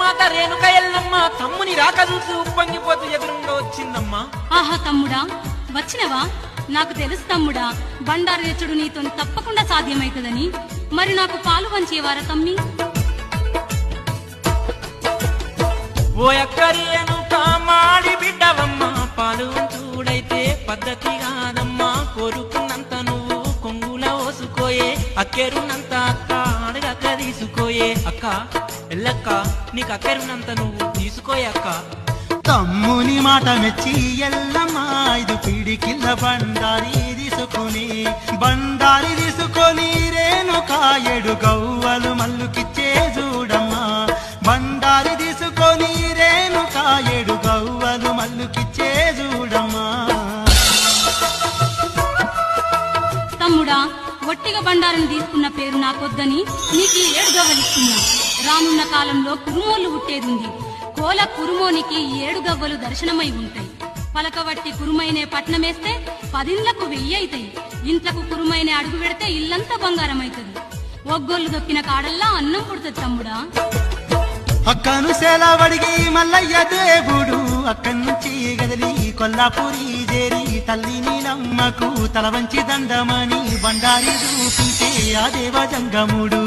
జగన్మాత రేణుక ఎల్లమ్మ తమ్ముని రాక చూసి ఉప్పొంగిపోతూ ఎదురుగా వచ్చిందమ్మా. ఆహా తమ్ముడా, వచ్చినవా? నాకు తెలుసు తమ్ముడా, బండారు తెచ్చుడు నీతో తప్పకుండా సాధ్యమైతదని. మరి నాకు పాలు వంచేవారా తమ్మి? ఓ అక్కరేనుక మాడి బిడ్డవమ్మ, పాలు వంచుడైతే పద్ధతి కాదమ్మా. కోరుకున్నంత నువ్వు కొంగుల ఓసుకోయే, అక్కెరున్నంత అక్క అడగక్క తీసుకోయే. అక్క ఎల్లక్క, నీకు అక్కెరున్నంత నువ్వు తీసుకోయే అక్క. తమ్ముని మాట మెచ్చి ఎల్లమ్మ 5 పిడికిళ్ళ బండారి తీసుకొని రేణుక 7 గవ్వలు మల్లుకిచ్చే చూడమ్మా. బండారి తీసుకొని రేణుక 7 గవ్వలు మల్లుకిచ్చే చూడమ్మా. తమ్ముడా, ఒట్టిగా బండారం తీసుకున్న పేరు నాకొద్దని నీకు 7 గవ్వలిస్తున్నా. రానున్న కాలంలో కురుమోళ్ళు పుట్టేదుంది. కోల కురుమోనికి 7 గవ్వలు దర్శనమై ఉంటాయి. పలకవట్టి కురుమైనే పట్నమేస్తే 10 ఇండ్లకు 1000 అవుతాయి. ఇంట్లకు కురుమైనే అడుగు పెడితే ఇల్లంతా బంగారం అవుతుంది. ఒగ్గోళ్ళు దొక్కిన కాడల్లా అన్నం పుడుతుంది తమ్ముడా. అక్కను సెలవడిగి మల్లయ్య దేవుడు అక్కడి నుంచి గదిలి కొల్లాపూరి చేరి తల్లిని నమ్మకు తల వంచి దండమని బండారి చూపించే ఆ దేవ జంగముడు.